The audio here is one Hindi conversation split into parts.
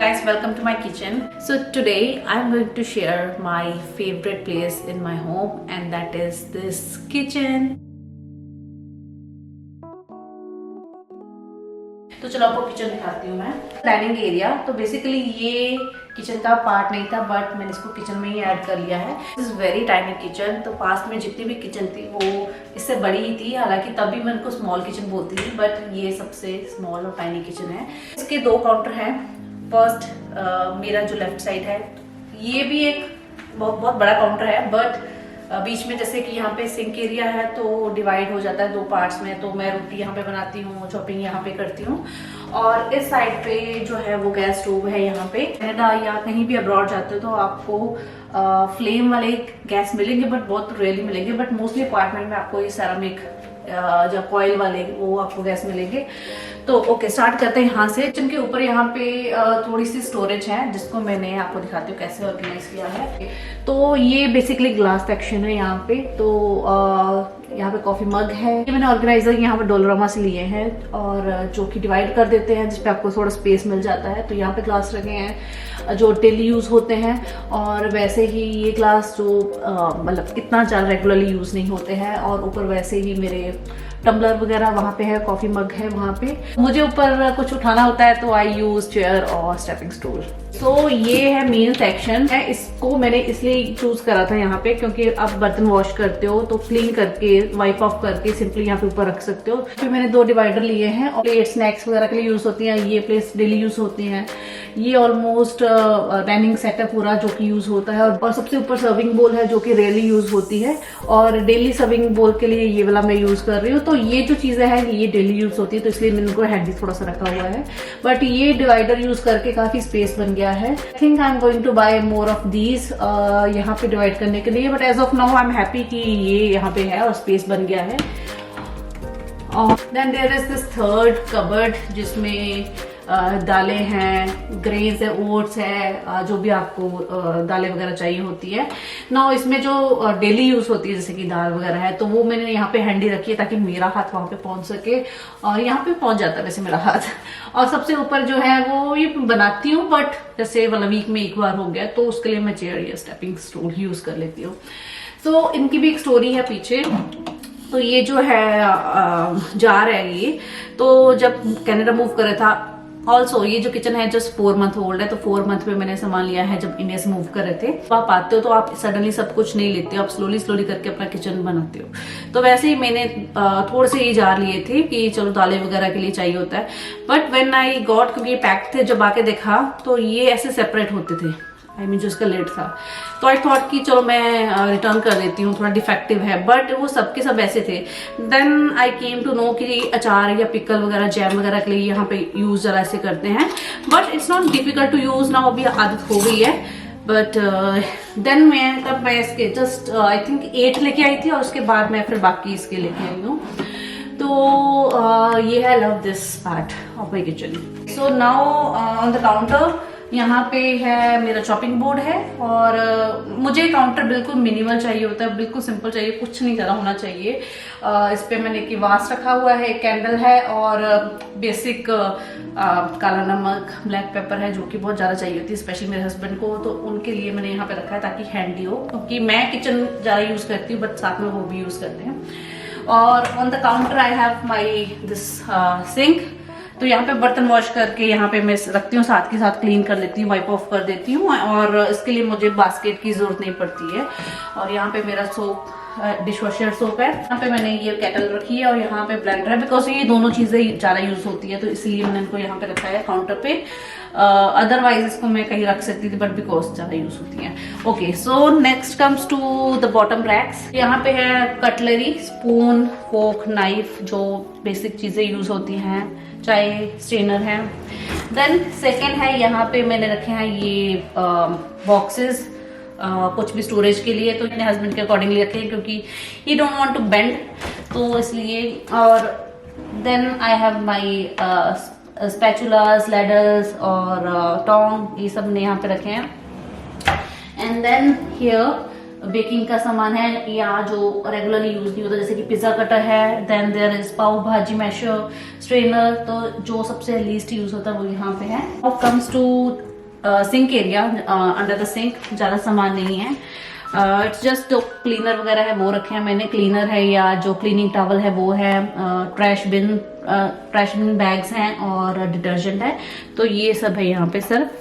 Guys, welcome to my kitchen. So today I'm going to share my favorite place in my home, and that is this kitchen. तो चलो आपको किचन दिखाती हूँ मैं। डाइनिंग एरिया, तो बेसिकली ये किचन का पार्ट नहीं था, बट मैंने इसको किचन में ही ऐड कर लिया है। This is very tiny kitchen. तो पास में जितनी भी किचन थी वो इससे बड़ी ही थी, हालांकि तभी मैं उनको स्मॉल किचन बोलती थी, बट ये सबसे स्मॉल और टाइनी किचन है। इसके दो काउंटर हैं। फर्स्ट मेरा जो लेफ्ट साइड है, ये भी एक बहुत बड़ा काउंटर है, बट बीच में जैसे कि यहाँ पे सिंक एरिया है तो डिवाइड हो जाता है दो पार्ट्स में। तो मैं रोटी यहाँ पे बनाती हूँ, चॉपिंग यहाँ पे करती हूँ, और इस साइड पे जो है वो गैस स्टोव है। यहाँ पे कनाडा या कहीं भी अब्रॉड जाते हो तो आपको फ्लेम वाले गैस मिलेंगे, बट बहुत रेयरली मिलेंगे, बट मोस्टली अपार्टमेंट में आपको ये सेरामिक जो कॉइल वाले वो आपको गैस मिलेंगे। तो ओके, स्टार्ट करते हैं यहाँ से। किचन के ऊपर यहाँ पे थोड़ी सी स्टोरेज है, जिसको मैंने आपको दिखाती हूँ कैसे ऑर्गेनाइज किया है। तो ये बेसिकली ग्लास सेक्शन है यहाँ पे। तो यहाँ पे कॉफी मग है। ये मैंने ऑर्गेनाइजर यहाँ पे डोलोरामा से लिए हैं, और जो कि डिवाइड कर देते हैं, जिसपे आपको थोड़ा स्पेस मिल जाता है। तो यहाँ पे ग्लास रखे हैं जो डेली यूज होते हैं, और वैसे ही ये ग्लास जो मतलब इतना ज़्यादा रेगुलरली यूज नहीं होते हैं। और ऊपर वैसे ही मेरे टम्बलर वगैरह वहाँ पे है, कॉफी मग है वहाँ पे। मुझे ऊपर कुछ उठाना होता है तो आई यूज चेयर और स्टेपिंग स्टूल। तो ये है मेन सेक्शन है। इसको मैंने इसलिए चूज करा था यहाँ पे, क्योंकि आप बर्तन वॉश करते हो तो क्लीन करके वाइप ऑफ करके सिंपली यहाँ पे ऊपर रख सकते हो। फिर मैंने दो डिवाइडर लिए हैं, और प्लेट स्नैक्स वगैरह के लिए यूज होती हैं, ये प्लेट्स डेली यूज होती हैं। ये ऑलमोस्ट डाइनिंग सेट है पूरा जो कि यूज होता है। और सबसे ऊपर सर्विंग बोल है जो कि रेयरली यूज होती है, और डेली सर्विंग बोल के लिए ये वाला मैं यूज कर रही हूँ। तो ये जो चीजें हैं ये डेली यूज होती है, तो इसलिए मैंने इनको हैंडी थोड़ा सा रखा हुआ है। बट ये डिवाइडर यूज करके काफी स्पेस बन गया है। I think I am going to buy more of these यहाँ पे डिवाइड करने के लिए, but as of now I am happy कि ये यहाँ पे है और स्पेस बन गया है। Then there is this third cupboard, जिसमें दालें हैं, ग्रेन्स है, ओट्स है, जो भी आपको दालें वगैरह चाहिए होती है ना। इसमें जो डेली यूज होती है जैसे कि दाल वगैरह है, तो वो मैंने यहाँ पे हैंडी रखी है ताकि मेरा हाथ वहां पे पहुंच सके, और यहाँ पे पहुंच जाता है वैसे मेरा हाथ। और सबसे ऊपर जो है वो ये बनाती हूँ, बट जैसे मतलब वीक में एक बार हो गया तो उसके लिए मैं चेयर या स्टेपिंग स्टूल यूज कर लेती हूँ। तो इनकी भी एक स्टोरी है पीछे। तो ये जो है जार है ये, तो जब कनाडा मूव करे था, ऑल्सो ये जो किचन है जस्ट 4 मंथ ओल्ड है, तो 4 मंथ में मैंने सामान लिया है जब इंडिया से मूव कर रहे थे। तो आप आते हो तो आप सडनली सब कुछ नहीं लेते हो, आप स्लोली करके अपना किचन बनाते हो। तो वैसे ही मैंने थोड़े से ये जार लिए थे कि चलो दालें वगैरह के लिए चाहिए होता है। बट व्हेन आई गॉट, क्योंकि ये पैक थे, जब आके देखा तो ये ऐसे सेपरेट होते थे, आई मीन जो इसका लेड था। तो आई थॉट कि चलो मैं रिटर्न कर देती हूँ, थोड़ा डिफेक्टिव है, बट वो सबके सब ऐसे थे। Then I came to know कि अचार या पिकल वगैरह, जैम वगैरह के लिए यहाँ पे यूज जरा ऐसे करते हैं, but it's not difficult to use now, अभी आदत हो गई है। बट देन मैं इसके जस्ट आई थिंक 8 लेके आई थी, और उसके बाद मैं फिर बाकी इसके लेके आई हूँ। तो ये है love this part of my kitchen. So now on the counter यहाँ पे है मेरा चॉपिंग बोर्ड है, और मुझे काउंटर बिल्कुल मिनिमल चाहिए होता है, बिल्कुल सिंपल चाहिए, कुछ नहीं ज़्यादा होना चाहिए। इस पे मैंने एक वास रखा हुआ है, एक कैंडल है, और बेसिक काला नमक, ब्लैक पेपर है, जो कि बहुत ज़्यादा चाहिए होती है स्पेशली मेरे हस्बैंड को। तो उनके लिए मैंने यहाँ पे रखा है ताकि हैंडी हो, क्योंकि मैं किचन ज़्यादा यूज़ करती हूँ, बट साथ में वो भी यूज़ करते हैं। और on the counter I have my this sink. तो यहाँ पे बर्तन वॉश करके यहाँ पे मैं रखती हूँ, साथ के साथ क्लीन कर लेती हूँ, वाइप ऑफ कर देती हूँ, और इसके लिए मुझे बास्केट की जरूरत नहीं पड़ती है। और यहाँ पे मेरा सोप, डिश वॉशर सोप है। यहाँ पे मैंने ये केटल रखी है, और यहाँ पे ब्लेंडर है, बिकॉज ये दोनों चीजें ज्यादा यूज होती है, तो इसलिए मैंने इनको यहाँ पे रखा है काउंटर पे। अदरवाइज इसको मैं कहीं रख सकती थी, बट बिकॉज ज्यादा यूज होती है। Okay, so next comes to the bottom racks. यहाँ पे है कटलरी, स्पून, फोर्क, नाइफ, जो बेसिक चीजें यूज होती हैं, चाय स्ट्रेनर है। देन सेकेंड है, यहाँ पे मैंने रखे हैं ये बॉक्सेस, कुछ भी स्टोरेज के लिए। तो मैंने हस्बैंड के अकॉर्डिंगली रखे हैं, क्योंकि he don't want to bend, तो इसलिए। और then I have my spatulas, ladders और टोंग, ये सब ने यहाँ पे रखे हैं। एंड देन हियर बेकिंग का सामान है, या जो रेगुलरली यूज नहीं होता, जैसे कि पिज्जा कटर है। देन देयर इज पाव भाजी मैशर, स्ट्रेनर, तो जो सबसे लीस्ट यूज होता है वो यहाँ पे है। Now comes to sink area, under the sink ज़्यादा सामान नहीं है। इट्स जस्ट जो क्लीनर वगैरह है वो रखे हैं मैंने, क्लीनर है या जो क्लीनिंग टॉवल है वो है, ट्रैश बिन बैग्स हैं और डिटर्जेंट है, तो ये सब है यहाँ पे सिर्फ।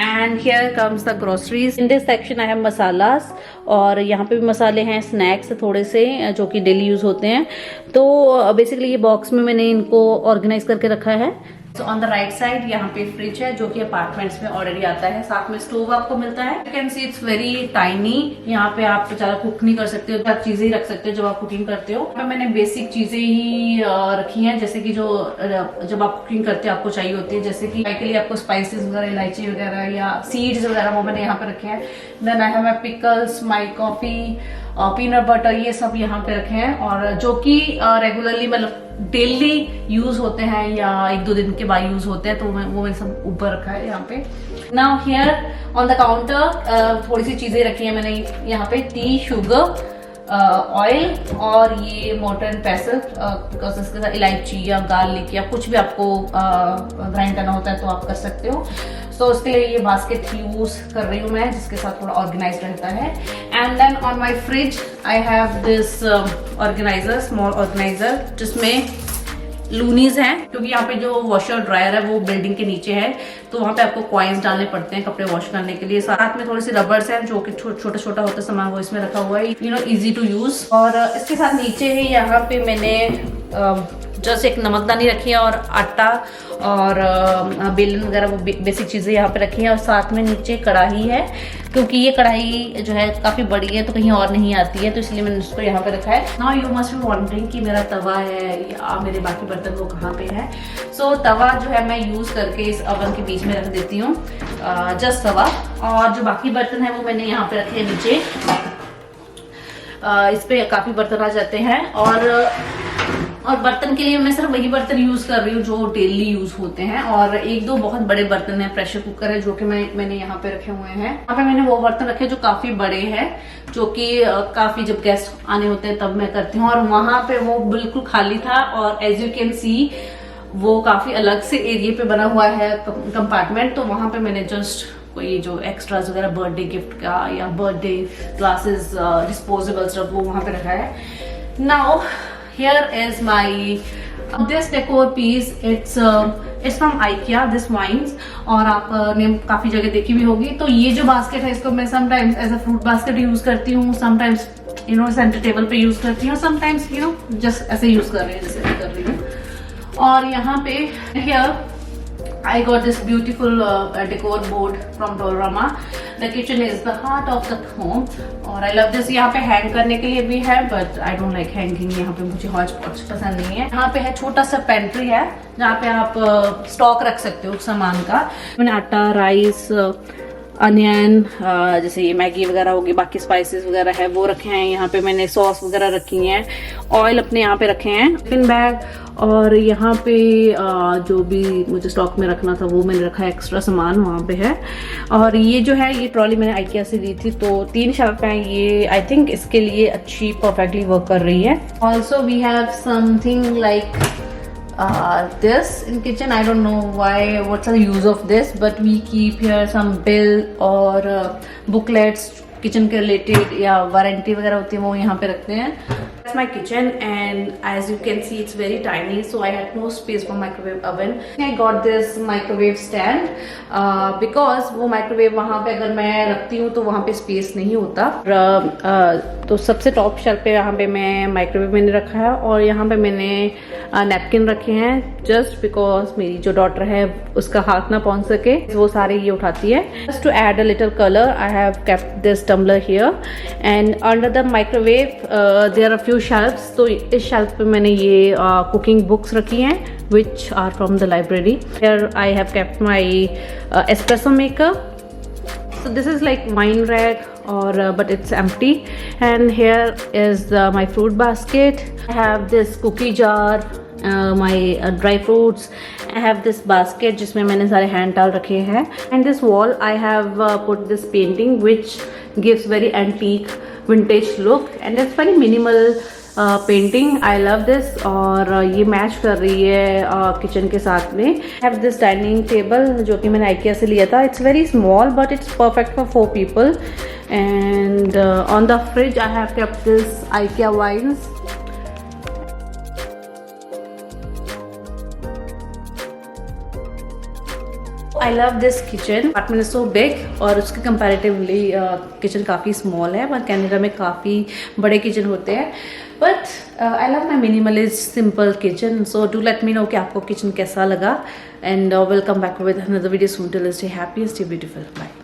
And here comes the groceries. In this section I have masalas, और यहाँ पे भी मसाले हैं, स्नैक्स थोड़े से जो कि डेली यूज होते हैं। तो बेसिकली ये बॉक्स में मैंने इनको ऑर्गेनाइज करके रखा है। So on the right side यहाँ पे फ्रिज है जो कि अपार्टमेंट्स में ऑलरेडी आता है, साथ में स्टोव आपको मिलता है। You can see it's very tiny. यहाँ पे आप ज्यादा कुक नहीं कर सकते हो, आप चीजें ही रख सकते हो जब आप कुकिंग करते हो। मैंने बेसिक चीजें ही रखी हैं, जैसे कि जो जब आप कुकिंग करते हो आपको चाहिए होती है, जैसे कि के लिए आपको स्पाइसेस वगैरह, इलायची वगैरह या सीड्स वगैरह, वो मैंने यहाँ पे रखे हैं। Then I have my pickles, my coffee, peanut butter, ये सब यहाँ पे रखे हैं, और जो कि रेगुलरली मतलब डेली यूज होते हैं या 1-2 दिन के बाद यूज होते हैं, तो वो मैंने सब ऊपर रखा है यहाँ पे। Now here on the counter थोड़ी सी चीजें रखी हैं मैंने यहाँ पे, टी, शुगर, ऑयल और ये मोटर एंड पेसल, बिकॉज इसके साथ इलायची या गार्लिक या कुछ भी आपको ग्राइंड करना होता है तो आप कर सकते हो। सो उसके लिए ये बास्केट यूज कर रही हूँ मैं, जिसके साथ थोड़ा ऑर्गेनाइज रहता है। And then on my fridge I have this organiser, small organiser, जिसमें लूनीज हैं, क्योंकि यहाँ पे जो वॉशर ड्रायर है वो बिल्डिंग के नीचे है, तो वहाँ पे आपको कॉइन्स डालने पड़ते हैं कपड़े वॉश करने के लिए। साथ में थोड़ी सी रबर्स हैं जो कि छोटा छोटा होता है सामान, वो इसमें रखा हुआ है, you know, easy to use. और इसके साथ नीचे है यहाँ पे मैंने जस्ट एक नमकदानी रखी है और आटा और बेलन वगैरह, वो बेसिक चीज़ें यहाँ पे रखी हैं। और साथ में नीचे कढ़ाई है, क्योंकि ये कढ़ाई जो है काफ़ी बड़ी है तो कहीं और नहीं आती है, तो इसलिए मैंने उसको यहाँ पे रखा है। Now you must be wondering कि मेरा तवा है या मेरे बाकी बर्तन वो कहाँ पे है। सो तवा जो है मैं यूज़ करके इस ओवन के बीच में रख देती हूँ, जस्ट तवा, और जो बाकी बर्तन है वो मैंने यहाँ पे रखे हैं नीचे। इस पे काफ़ी बर्तन आ जाते हैं, और बर्तन के लिए मैं सिर्फ वही बर्तन यूज कर रही हूँ जो डेली यूज होते हैं, और 1-2 बहुत बड़े बर्तन हैं, प्रेशर कुकर है जो कि मैंने यहाँ पे रखे हुए हैं। यहाँ पे मैंने वो बर्तन रखे जो काफी बड़े हैं, जो कि काफी जब गेस्ट आने होते हैं तब मैं करती हूँ, और वहां पे वो बिल्कुल खाली था। और एज यू कैन सी वो काफी अलग से एरिया पे बना हुआ है कंपार्टमेंट, तो वहां पे मैंने जस्ट कोई जो एक्स्ट्राज वगैरह बर्थडे गिफ्ट का या बर्थडे ग्लासेस, डिस्पोजेबल स्टफ, वो वहां पे रखा है। Now here is my this decor piece, it's from IKEA, this wines, और आपने काफी जगह देखी भी होगी। तो ये जो बास्केट है इसको मैं sometimes as a fruit basket use करती हूँ, sometimes you know centre table पे यूज करती हूँ, समटाइम्स यू नो जस्ट ऐसे यूज कर रही हूँ जैसे मैं कर रही हूँ। और यहाँ पे here I got this beautiful decor board from Dollarama. The kitchen is the heart of the home, और I love this। यहाँ पे हैंग करने के लिए भी है, but I don't like hanging, यहाँ पे मुझे हॉच पॉच पसंद नहीं है। यहाँ पे है छोटा सा पेंट्री है जहाँ पे आप स्टॉक रख सकते हो सामान का। मैंने आटा, राइस, अनियन, जैसे ये मैगी वगैरह होगी, बाकी स्पाइसेस वगैरह है वो रखे हैं। यहाँ पे मैंने सॉस वगैरह रखी हैं, ऑयल अपने यहाँ पे रखे हैं, टिफिन बैग, और यहाँ पे जो भी मुझे स्टॉक में रखना था वो मैंने रखा है, एक्स्ट्रा सामान वहाँ पे है। और ये जो है ये ट्रॉली मैंने IKEA से ली थी, तो 3 शेल्फ हैं, ये आई थिंक इसके लिए अच्छी परफेक्टली वर्क कर रही है। Also we have something like this in kitchen. I don't know what's the use of this, but we keep here some bill और booklets किचन के रिलेटेड या वारंटी वगैरह होती है वो यहाँ पे रखते हैं। That's my kitchen, and as you can see it's very tiny, so I had no space for microwave oven. I got this microwave stand because वो माइक्रोवेव वहाँ पे अगर मैं रखती हूँ तो वहाँ पे स्पेस नहीं होता। तो सबसे टॉप शेल्फ पे यहाँ पे मैं माइक्रोवेव मैंने रखा है, और यहाँ पे मैंने नैपकिन रखे हैं जस्ट बिकॉज मेरी जो डॉटर है उसका हाथ ना पहुँच सके, वो सारे ये उठाती है। Just to add a little colour I have kept this tumbler here, and under the microwave there are a few shelves. तो इस shelf पे मैंने ये cooking books रखी हैं which are from the library. Here I have kept my espresso maker. So this is like wine rack, or but it's empty. And here is my fruit basket. I have this cookie jar, my dry fruits. I have this basket जिसमें मैंने सारे hand towel रखे हैं. And this wall I have put this painting which gives very antique vintage look, and it's very minimal painting, I love this, और ये मैच कर रही है किचन के साथ में। हैव दिस डाइनिंग टेबल जो कि मैंने आइकिया से लिया था। It's very small but it's perfect for 4 people। And on the fridge I have kept this IKEA vines. I love this kitchen. Apartment is so big और उसके कंपैरेटिवली किचन काफ़ी स्मॉल है, बट कनाडा में काफ़ी बड़े किचन होते हैं। But I love my minimalist simple kitchen. So do let me know कि आपको किचन कैसा लगा, and will come back with another video soon. Till stay happy, stay beautiful, bye.